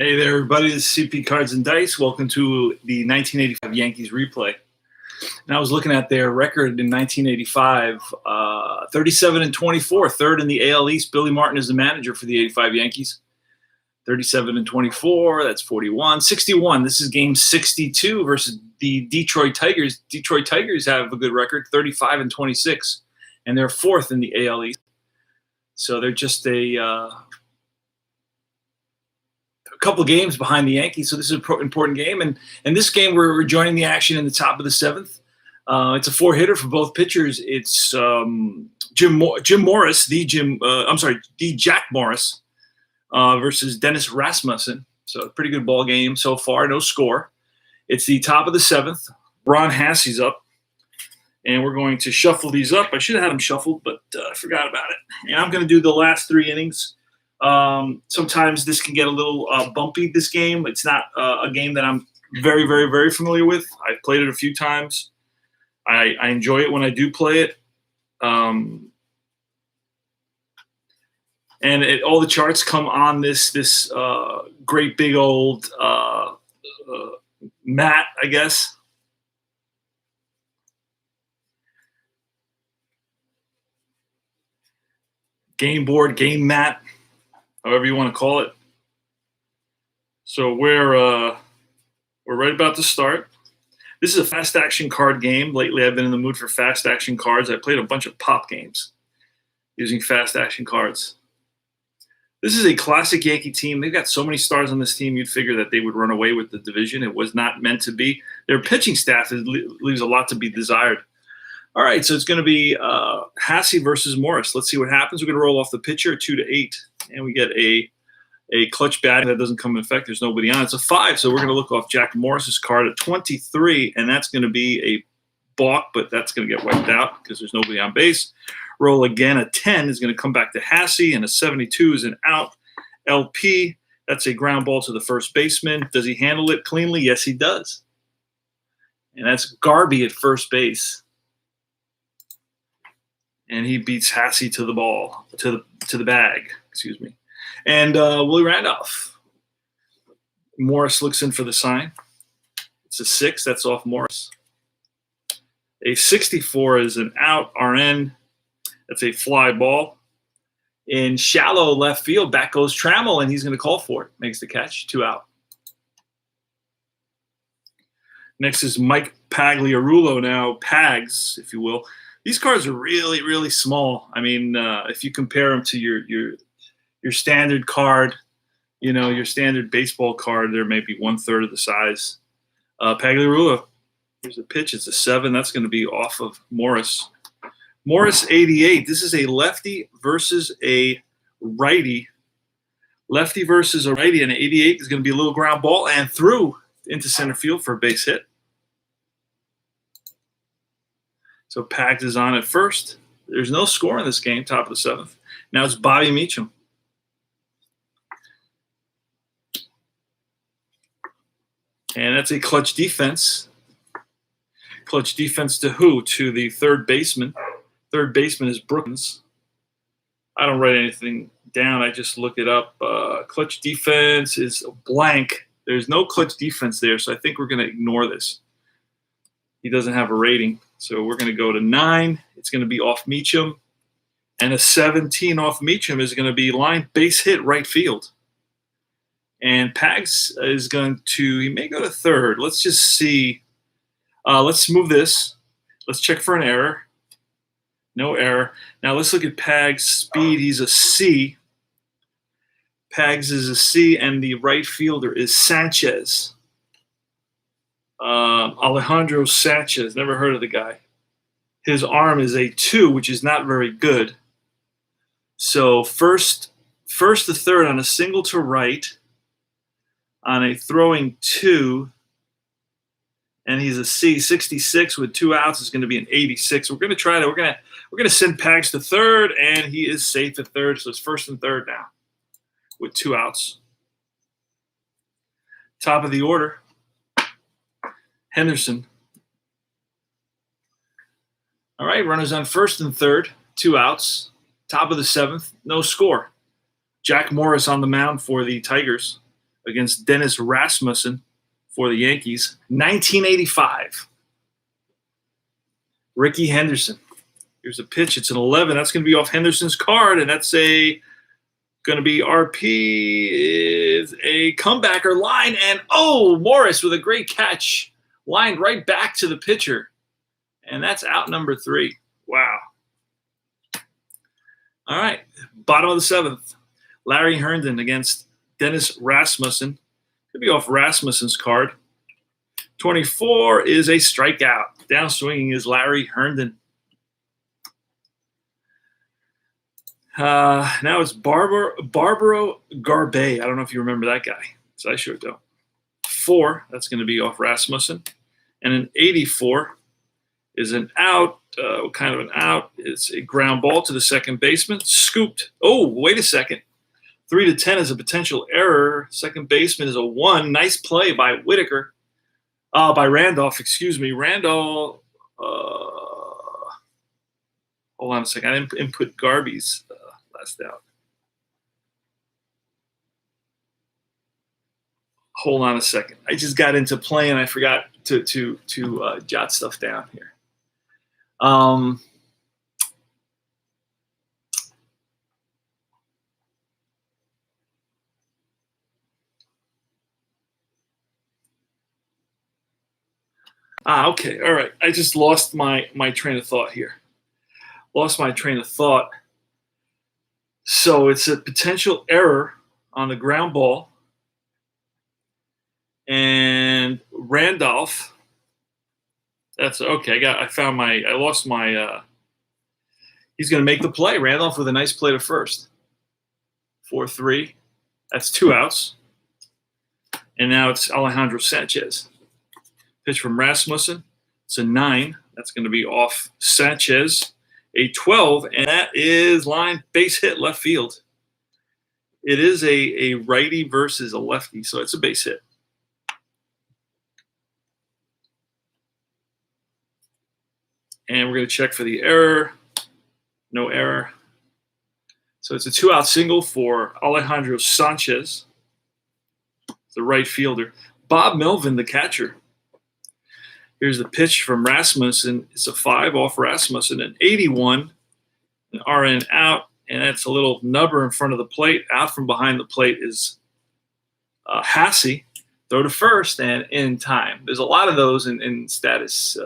Hey there, everybody. This is CP Cards and Dice. Welcome to the 1985 Yankees replay. And I was looking at their record in 1985, 37-24, third in the AL East. Billy Martin is the manager for the 85 Yankees. 37-24, that's 41. 61, this is game 62 versus the Detroit Tigers. Detroit Tigers have a good record, 35-26, and they're fourth in the AL East. So they're just a couple games behind the Yankees, so this is an important game. And this game, we're joining the action in the top of the seventh. It's a four-hitter for both pitchers. It's Jack Morris versus Dennis Rasmussen. So a pretty good ball game so far, no score. It's the top of the seventh. Ron Hassey's up, and we're going to shuffle these up. I should have had them shuffled, but I forgot about it. And I'm going to do the last three innings. Sometimes this can get a little bumpy, this game. It's not a game that I'm very, very, very familiar with. I've played it a few times. I enjoy it when I do play it. And all the charts come on this great big old mat, I guess. Game board, game mat, however you want to call it. So we're right about to start. This is a fast action card game. Lately, I've been in the mood for fast action cards. I played a bunch of pop games using fast action cards. This is a classic Yankee team. They've got so many stars on this team, you'd figure that they would run away with the division. It was not meant to be. Their pitching staff leaves a lot to be desired. All right, so it's going to be Hassey versus Morris. Let's see what happens. We're going to roll off the pitcher, 2-8, and we get a clutch bat that doesn't come in effect. There's nobody on. It's a 5, so we're going to look off Jack Morris's card at 23, and that's going to be a balk, but that's going to get wiped out because there's nobody on base. Roll again. A 10 is going to come back to Hassey, and a 72 is an out. LP, that's a ground ball to the first baseman. Does he handle it cleanly? Yes, he does. And that's Garby at first base. And he beats Hassey to the ball, to the bag, excuse me. And Willie Randolph. Morris looks in for the sign. It's a 6. That's off Morris. A 64 is an out. RN. That's a fly ball. In shallow left field, back goes Trammell, and he's going to call for it. Makes the catch. 2 out. Next is Mike Pagliarulo now. Pags, if you will. These cards are really, really small. I mean, if you compare them to your standard card, your standard baseball card, they're maybe 1/3 of the size. Pagliarulo, here's a pitch. It's a 7. That's going to be off of Morris. Morris, 88. This is a lefty versus a righty. Lefty versus a righty, and 88 is going to be a little ground ball and through into center field for a base hit. So Pags is on at first. There's no score in this game, top of the 7th. Now it's Bobby Meacham. And that's a clutch defense. Clutch defense to who? To the third baseman. Third baseman is Brookins. I don't write anything down. I just look it up. Clutch defense is blank. There's no clutch defense there, so I think we're going to ignore this. He doesn't have a rating. So we're going to go to 9. It's going to be off Meacham. And a 17 off Meacham is going to be line base hit right field. And Pags is going to, he may go to third. Let's just see. Let's move this. Let's check for an error. No error. Now let's look at Pags' speed. He's a C. Pags is a C, and the right fielder is Sanchez. Alejandro Sanchez, never heard of the guy. His arm is a 2, which is not very good. So first to third on a single to right, on a throwing 2, and he's a C. 66 with 2 outs is going to be an 86. We're going to send Pags to third, and he is safe at third. So it's first and third now with 2 outs. Top of the order. Henderson. All right, runners on first and third, 2 outs. Top of the 7th, no score. Jack Morris on the mound for the Tigers. against Dennis Rasmussen for the Yankees. 1985. Rickey Henderson. Here's a pitch. It's an 11. That's going to be off Henderson's card, and that's going to be RP is a comebacker line, and Morris with a great catch, lined right back to the pitcher, and that's out number 3. Wow. All right, bottom of the 7th. Larry Herndon against Dennis Rasmussen. Could be off Rasmussen's card. 24 is a strikeout. Down swinging is Larry Herndon. Now it's Barbaro Garbey. I don't know if you remember that guy. So I sure don't. 4, that's going to be off Rasmussen. And an 84 is an out. Kind of an out. It's a ground ball to the second baseman. Scooped. Oh, wait a second. 3 to 10 is a potential error. Second baseman is a 1. Nice play by Whitaker. By Randolph, excuse me. Randolph. Hold on a second. I didn't input Garby's last out. Hold on a second. I just got into playing. I forgot to jot stuff down here. Okay. All right. I just lost my train of thought here. So it's a potential error on the ground ball. And Randolph. That's okay. I lost my. He's going to make the play. Randolph with a nice play to first. 4-3. That's 2 outs. And now it's Alejandro Sanchez. Pitch from Rasmussen. It's a 9. That's going to be off Sanchez. A 12, and that is line base hit left field. It is a righty versus a lefty, so it's a base hit. And we're going to check for the error. No error. So it's a 2-out single for Alejandro Sanchez, the right fielder. Bob Melvin, the catcher. Here's the pitch from Rasmussen. It's a 5 off Rasmussen. An 81, an RN out, and that's a little nubber in front of the plate. Out from behind the plate is Hassey. Throw to first and in time. There's a lot of those in Statis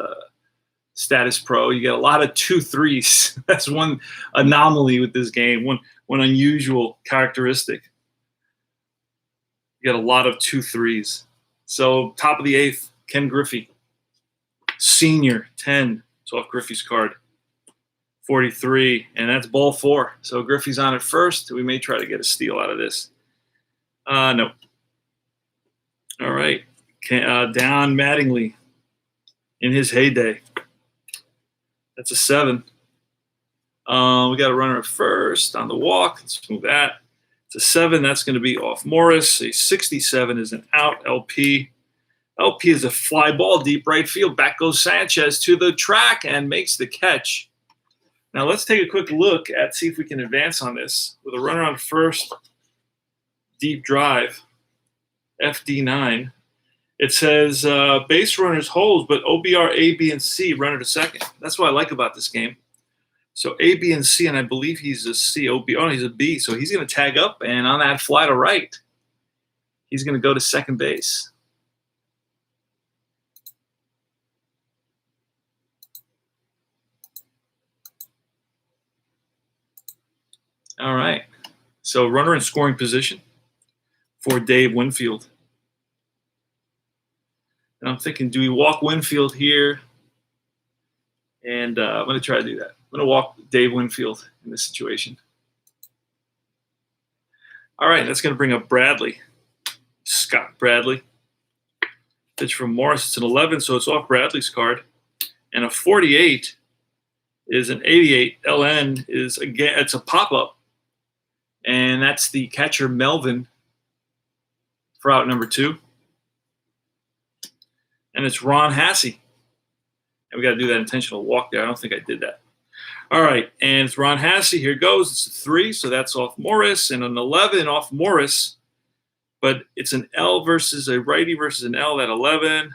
Pro. You get a lot of 2-3s. That's one anomaly with this game. One unusual characteristic. You get a lot of 2-3s. So top of the 8th, Ken Griffey. Senior, 10. It's off Griffey's card. 43, and that's ball 4. So Griffey's on at first. We may try to get a steal out of this. No. All right. Down Mattingly in his heyday. That's a 7. We got a runner at first on the walk. Let's move that. It's a 7. That's going to be off Morris. A 67 is an out. LP is a fly ball deep right field. Back goes Sanchez to the track and makes the catch. Now let's take a quick look at see if we can advance on this. With a runner on first, deep drive, FD9. It says base runners holds, but OBR A, B, and C runner to second. That's what I like about this game. So A, B, and C, and I believe he's a C. He's a B. So he's going to tag up, and on that fly to right, he's going to go to second base. All right. So runner in scoring position for Dave Winfield. And I'm thinking, do we walk Winfield here? And I'm going to try to do that. I'm going to walk Dave Winfield in this situation. All right, that's going to bring up Bradley. Scott Bradley. Pitch from Morris. It's an 11, so it's off Bradley's card. And a 48 is an 88. LN is, again, it's a pop-up. And that's the catcher, Melvin, for out number 2. And it's Ron Hassey. And we got to do that intentional walk there. I don't think I did that. All right, and it's Ron Hassey. Here goes. It's a 3, so that's off Morris. And an 11 off Morris. but it's an L versus a righty versus an L at 11.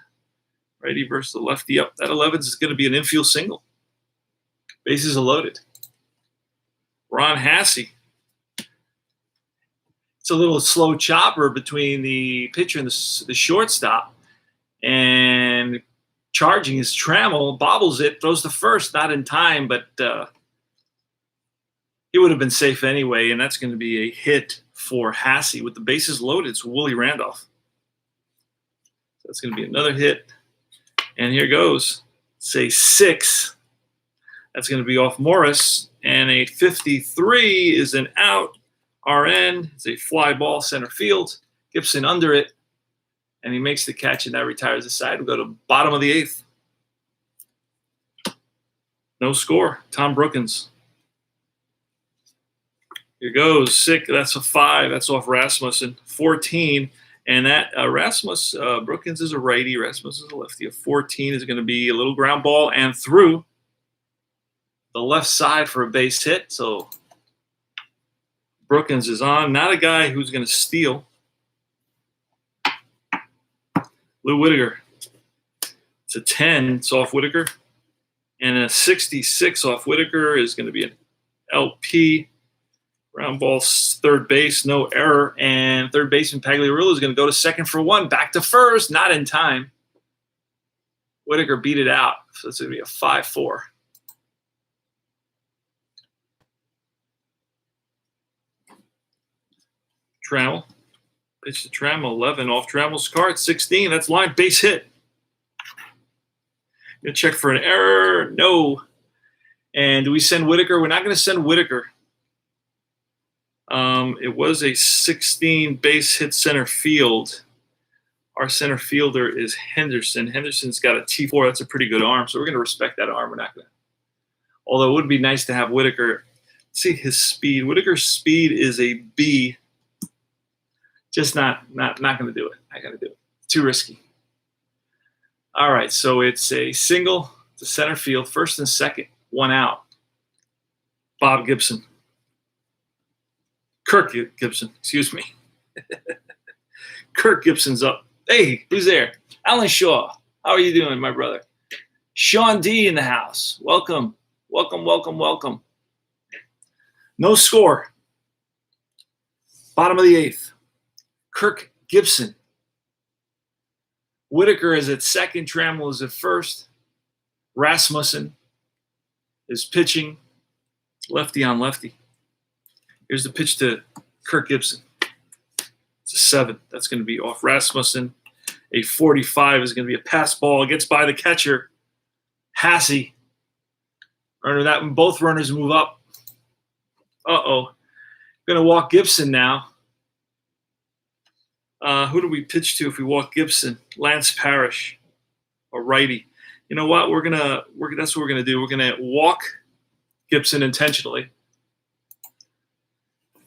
Righty versus the lefty up. That 11 is going to be an infield single. Bases are loaded. Ron Hassey. It's a little slow chopper between the pitcher and the shortstop. And charging his Trammell, bobbles it, throws the first, not in time, but he would have been safe anyway, and that's going to be a hit for Hassey. With the bases loaded, it's Willie Randolph. So that's going to be another hit. And here goes. Say 6. That's going to be off Morris. And a 53 is an out. RN. It's a fly ball center field. Gibson under it. And he makes the catch, and that retires the side. We'll go to bottom of the 8th. No score. Tom Brookins. Here goes. 6. That's a 5. That's off Rasmussen. 14. And that Brookins is a righty. Rasmussen is a lefty. A 14 is going to be a little ground ball and through the left side for a base hit. So Brookins is on. Not a guy who's going to steal. Lou Whitaker. It's a 10. It's off Whitaker. And a 66 off Whitaker is going to be an LP. Ground ball, third base, no error. And third baseman Pagliarulo is going to go to second for 1. Back to first, not in time. Whitaker beat it out. So it's going to be a 5-4. Trammell. Pitch to Trammell, 11 off Trammell's card, 16. That's line base hit. Gonna check for an error. No. And do we send Whitaker? We're not going to send Whitaker. It was a 16 base hit center field. Our center fielder is Henderson. Henderson's got a T4. That's a pretty good arm, so we're going to respect that arm. We're not going to. Although it would be nice to have Whitaker. Let's see his speed. Whitaker's speed is a B. Just not going to do it. I got to do it. Too risky. All right, so it's a single to center field, first and second, 1 out. Bob Gibson. Kirk Gibson, excuse me. Kirk Gibson's up. Hey, who's there? Alan Shaw. How are you doing, my brother? Sean D in the house. Welcome, welcome, welcome, welcome. No score. Bottom of the 8th. Kirk Gibson. Whitaker is at second. Trammell is at first. Rasmussen is pitching. Lefty on lefty. Here's the pitch to Kirk Gibson. It's a 7. That's going to be off Rasmussen. A 45 is going to be a pass ball. Gets by the catcher. Hassey. Runner that one. Both runners move up. Uh-oh. Going to walk Gibson now. Who do we pitch to if we walk Gibson? Lance Parrish, a righty. You know what? That's what we're gonna do. We're gonna walk Gibson intentionally,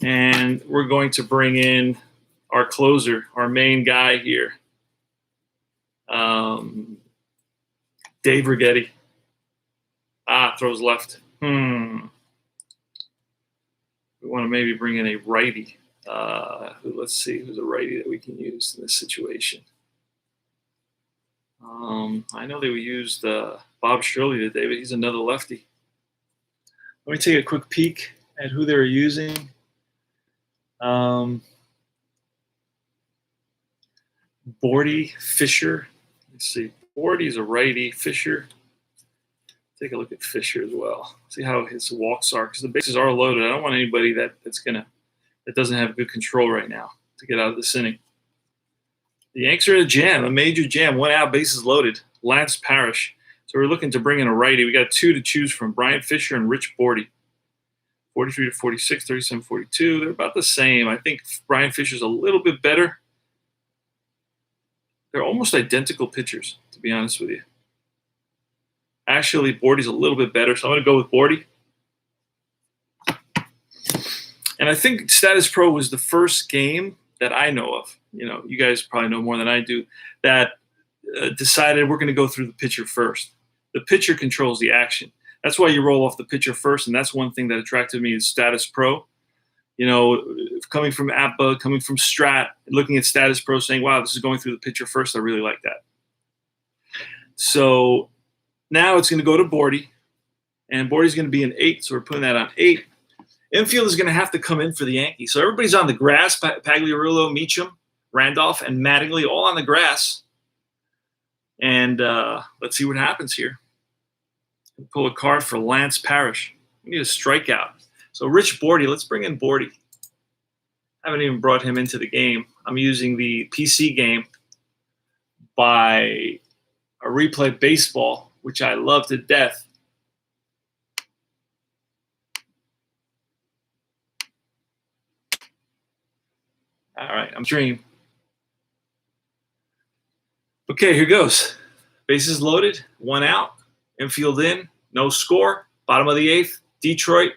and we're going to bring in our closer, our main guy here, Dave Righetti. Throws left. We want to maybe bring in a righty. Let's see who's a righty that we can use in this situation. I know they used Bob Shirley today, but he's another lefty. Let me take a quick peek at who they were using. Bordy, Fisher. Let's see. Bordy's a righty. Fisher. Take a look at Fisher as well. See how his walks are, because the bases are loaded. I don't want anybody that doesn't have good control right now to get out of this inning. The Yanks are in a jam, a major jam. 1 out, bases loaded. Lance Parrish. So we're looking to bring in a righty. We got 2 to choose from, Brian Fisher and Rich Bordy. 43 to 46, 37, 42. They're about the same. I think Brian Fisher's a little bit better. They're almost identical pitchers, to be honest with you. Actually, Bordy's a little bit better, so I'm going to go with Bordy. And I think Status Pro was the first game that I know of. You know, you guys probably know more than I do, that decided we're going to go through the pitcher first. The pitcher controls the action. That's why you roll off the pitcher first, and that's one thing that attracted me to Status Pro. You know, coming from APA, coming from Strat, looking at Status Pro, saying, "Wow, this is going through the pitcher first. I really like that." So now it's going to go to Bordy, and Bordy's going to be an 8, so we're putting that on 8. Infield is going to have to come in for the Yankees. So everybody's on the grass. Pagliarulo, Meacham, Randolph, and Mattingly all on the grass. And let's see what happens here. Pull a card for Lance Parrish. We need a strikeout. So Rich Bordy, let's bring in Bordy. I haven't even brought him into the game. I'm using the PC game by a Replay Baseball, which I love to death. All right, I'm dreaming. Okay, here goes. Bases loaded, 1 out, infield in, no score, bottom of the 8th, Detroit.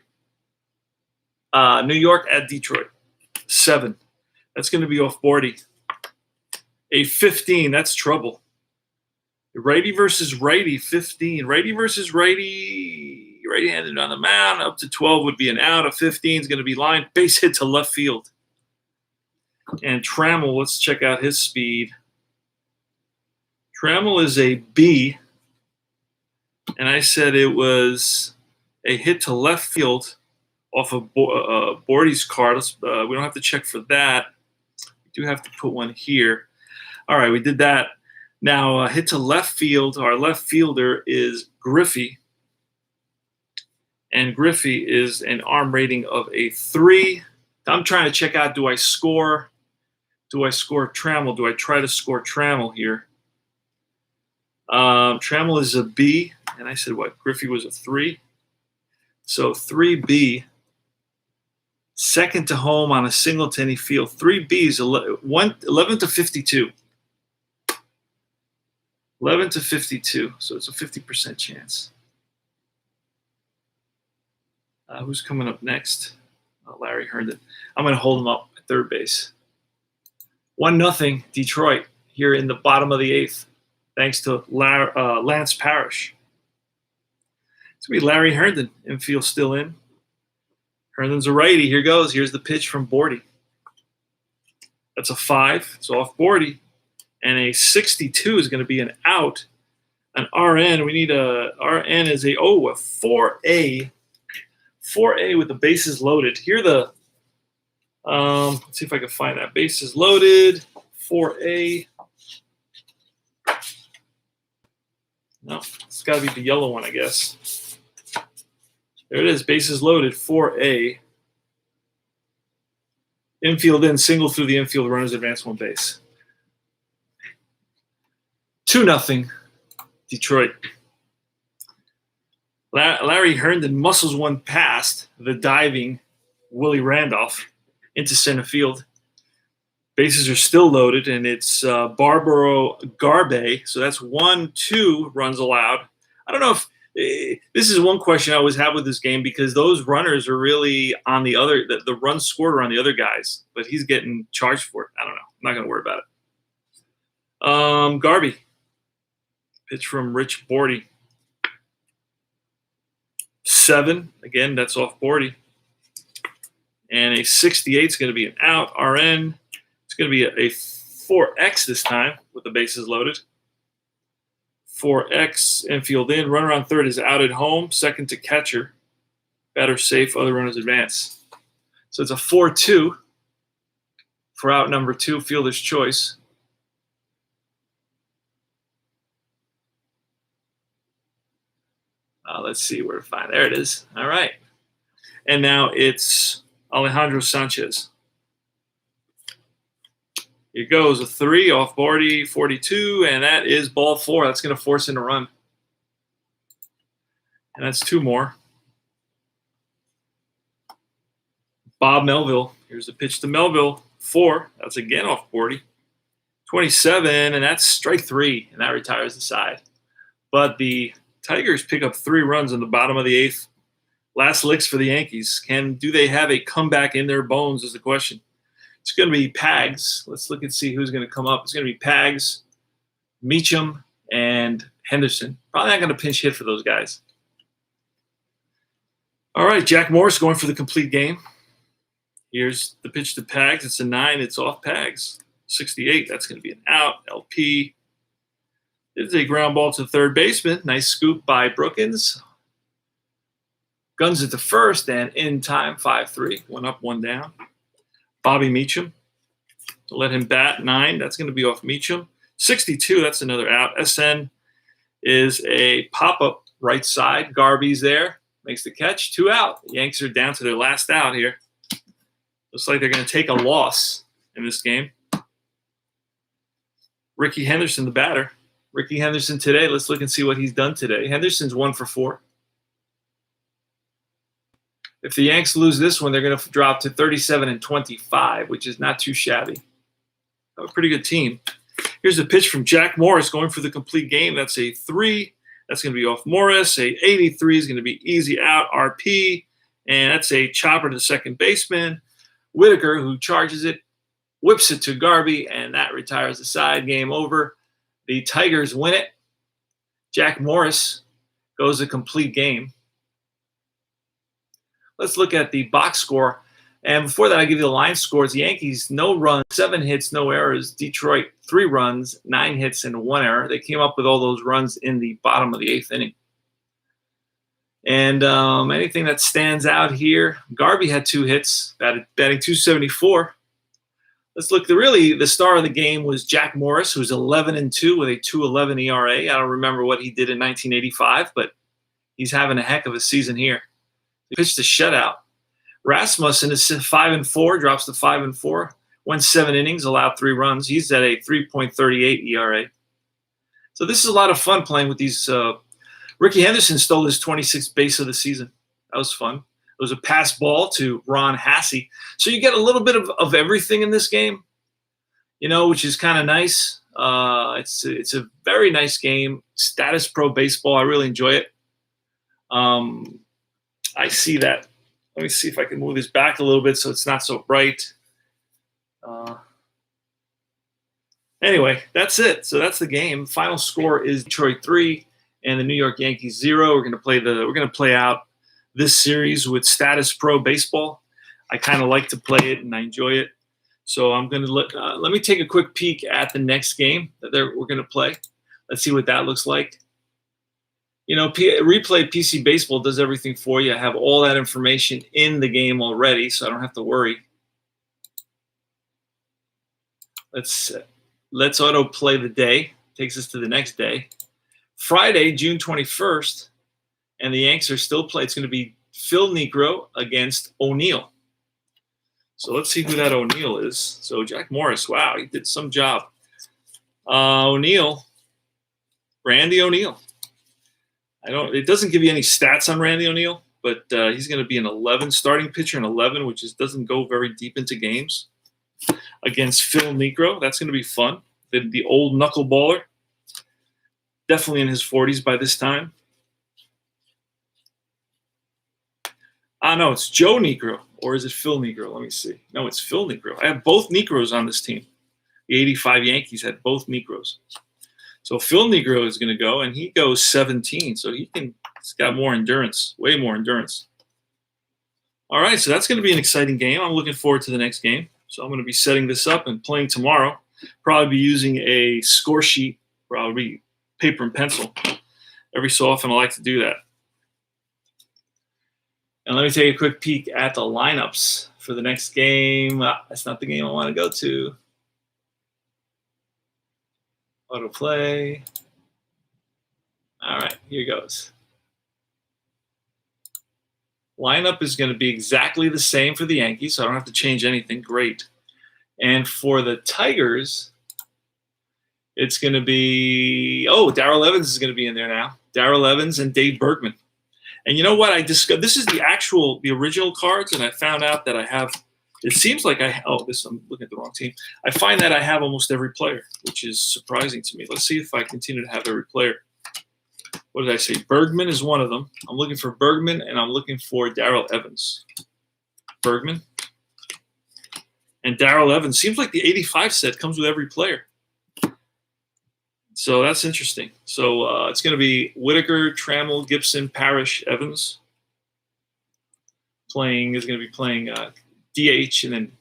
New York at Detroit, 7. That's going to be off Bordy. A 15, that's trouble. Righty versus righty, 15. Righty versus righty, right-handed on the mound. Up to 12 would be an out. A 15 is going to be lined. Base hit to left field. And Trammell, let's check out his speed. Trammell is a B. And I said it was a hit to left field off of Bordy's card. We don't have to check for that. We do have to put one here. All right, we did that. Now, hit to left field. Our left fielder is Griffey. And Griffey is an arm rating of a 3. I'm trying to check out, do I score Trammell? Do I try to score Trammell here? Trammell is a B. And I said what? Griffey was a 3. So 3B. Second to home on a singleton field. 3B is 11 to 52. 11 to 52. So it's a 50% chance. Who's coming up next? Larry Herndon. I'm going to hold him up at third base. 1-0 Detroit here in the bottom of the 8th, thanks to Lance Parrish. It's going to be Larry Herndon. Infield still in. Herndon's a righty. Here goes. Here's the pitch from Bordy. That's a 5. It's off Bordy. And a 62 is going to be an out. An RN. We need a RN is a 4A. 4A with the bases loaded. Here the let's see if I can find that. Bases loaded. 4A. No, it's got to be the yellow one, I guess. There it is. Bases loaded. 4A. Infield in. Single through the infield. Runners advance 1 base. 2-0 Detroit. Larry Herndon muscles one past the diving Willie Randolph into center field. Bases are still loaded, and it's Barbaro Garbe. So that's 1-2 runs allowed. I don't know if this is one question I always have with this game, because those runners are really on the other, the runs scored are on the other guys, but he's getting charged for it. I don't know. I'm not going to worry about it. Garbe. Pitch from Rich Bordy. 7. Again, that's off Bordy. And a 68 is going to be an out. RN. It's going to be a 4X this time with the bases loaded. 4X, infield in. Runner on third is out at home. Second to catcher. Batter safe. Other runners advance. So it's a 4-2 for out number 2, fielder's choice. Let's see where to find. There it is. All right. And now it's Alejandro Sanchez. Here goes a 3 off Bordy, 42, and that is ball 4. That's going to force in a run. And that's 2 more. Bob Melville. Here's the pitch to Melville. 4. That's again off Bordy. 27, and that's strike 3, and that retires the side. But the Tigers pick up 3 runs in the bottom of the 8th. Last licks for the Yankees. Do they have a comeback in their bones is the question. It's going to be Pags. Let's look and see who's going to come up. It's going to be Pags, Meacham, and Henderson. Probably not going to pinch hit for those guys. All right, Jack Morris going for the complete game. Here's the pitch to Pags. It's a 9. It's off Pags. 68. That's going to be an out. LP. It's a ground ball to third baseman. Nice scoop by Brookins. Guns it to first, and in time, 5-3. 1 up, 1 down. Bobby Meacham. Let him bat 9. That's going to be off Meacham. 62. That's another out. SN is a pop-up right side. Garby's there. Makes the catch. 2 out. The Yankees are down to their last out here. Looks like they're going to take a loss in this game. Rickey Henderson, the batter. Rickey Henderson today. Let's look and see what he's done today. Henderson's 1 for 4. If the Yanks lose this one, they're going to drop to 37-25, which is not too shabby. A pretty good team. Here's a pitch from Jack Morris going for the complete game. That's a 3. That's going to be off Morris. A 83 is going to be easy out. RP. And that's a chopper to second baseman. Whitaker, who charges it, whips it to Garby, and that retires the side. Game over. The Tigers win it. Jack Morris goes a complete game. Let's look at the box score. And before that, I give you the line scores. The Yankees, no runs, 7 hits, no errors. Detroit, 3 runs, 9 hits, and 1 error. They came up with all those runs in the bottom of the 8th inning. And anything that stands out here, Garby had 2 hits, batting .274. Let's look. The star of the game was Jack Morris, who's 11-2 with a 2.11 ERA. I don't remember what he did in 1985, but he's having a heck of a season here. He pitched a shutout. Rasmussen is 5-4, drops to 5-4. Went 7 innings, allowed 3 runs. He's at a 3.38 ERA. So this is a lot of fun playing with these. Rickey Henderson stole his 26th base of the season. That was fun. It was a pass ball to Ron Hassey. So you get a little bit of everything in this game, which is kind of nice. It's a very nice game. Status Pro Baseball. I really enjoy it. I see that. Let me see if I can move this back a little bit so it's not so bright. Anyway, that's it. So that's the game. Final score is Detroit 3 and the New York Yankees 0. We're going to play out this series with Status Pro Baseball. I kind of like to play it and I enjoy it. So I'm going to let me take a quick peek at the next game that we're going to play. Let's see what that looks like. Replay PC Baseball does everything for you. I have all that information in the game already, so I don't have to worry. Let's auto play the day. Takes us to the next day. Friday, June 21st, and the Yanks are still playing. It's going to be Phil Niekro against O'Neill. So let's see who that O'Neill is. So Jack Morris, wow, he did some job. O'Neill, Randy O'Neill. It doesn't give you any stats on Randy O'Neill, but he's going to be an 11 starting pitcher, an 11, which doesn't go very deep into games. Against Phil Niekro, that's going to be fun. The old knuckleballer, definitely in his 40s by this time. No, it's Joe Niekro, or is it Phil Niekro? Let me see. No, it's Phil Niekro. I have both Niekros on this team. The 85 Yankees had both Niekros. So Phil Niekro is going to go, and he goes 17. So he's got more endurance, way more endurance. All right, so that's going to be an exciting game. I'm looking forward to the next game. So I'm going to be setting this up and playing tomorrow. Probably be using a score sheet, probably paper and pencil. Every so often I like to do that. And let me take a quick peek at the lineups for the next game. That's not the game I want to go to. Autoplay. All right, here goes. Lineup is going to be exactly the same for the Yankees, so I don't have to change anything. Great. And for the Tigers, it's going to be, Darrell Evans is going to be in there now. Darrell Evans and Dave Bergman. And you know what? This is the original cards, and I found out that I have, it seems like I'm looking at the wrong team. I find that I have almost every player, which is surprising to me. Let's see if I continue to have every player. What did I say? Bergman is one of them. I'm looking for Bergman, and I'm looking for Darrell Evans. Bergman. And Darrell Evans. Seems like the 85 set comes with every player. So that's interesting. So it's going to be Whitaker, Trammell, Gibson, Parrish, Evans. Is going to be playing DH, and then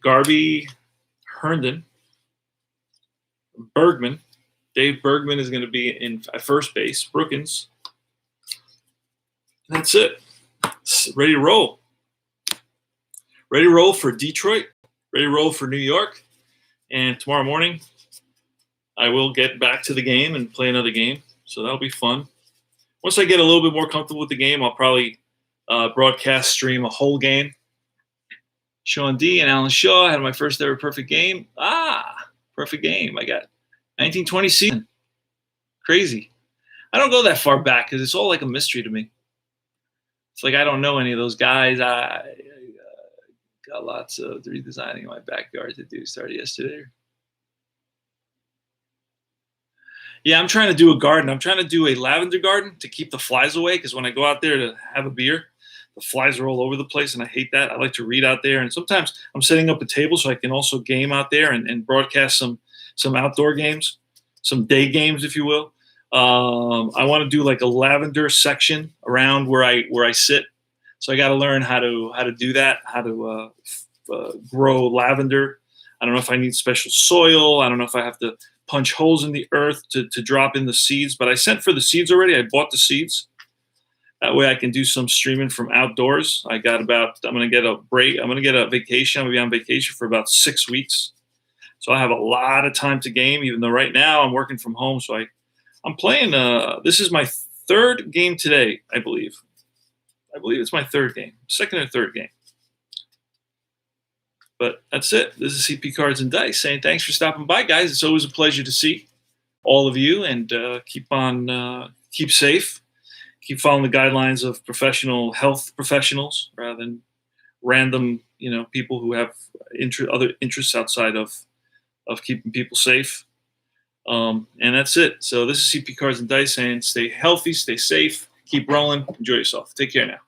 Garvey, Herndon, Bergman. Dave Bergman is going to be in at first base. Brookins. That's it. Ready to roll. Ready to roll for Detroit. Ready to roll for New York. And tomorrow morning, I will get back to the game and play another game. So that'll be fun. Once I get a little bit more comfortable with the game, I'll probably broadcast stream a whole game. Sean D. and Alan Shaw had my first ever perfect game. Perfect game. I got 1920 season. Crazy. I don't go that far back because it's all like a mystery to me. It's like I don't know any of those guys. I got lots of redesigning in my backyard to do. Started yesterday. Yeah, I'm trying to do a garden. I'm trying to do a lavender garden to keep the flies away because when I go out there to have a beer, the flies are all over the place, and I hate that. I like to read out there, and sometimes I'm setting up a table so I can also game out there and broadcast some outdoor games, some day games, if you will. I want to do like a lavender section around where I sit. So I got to learn how to do that, how to grow lavender. I don't know if I need special soil. I don't know if I have to punch holes in the earth to drop in the seeds. But I sent for the seeds already. I bought the seeds. That way I can do some streaming from outdoors. I'm going to get a break. I'm going to get a vacation. I'm going to be on vacation for about 6 weeks. So I have a lot of time to game, even though right now I'm working from home. So I'm playing. This is my third game today, I believe. I believe it's my third game, second or third game. But that's it. This is CP Cards and Dice saying thanks for stopping by, guys. It's always a pleasure to see all of you, and keep safe. Keep following the guidelines of professional health professionals rather than random, people who have other interests outside of keeping people safe. And that's it. So this is CP Cards and Dice saying stay healthy, stay safe, keep rolling, enjoy yourself. Take care now.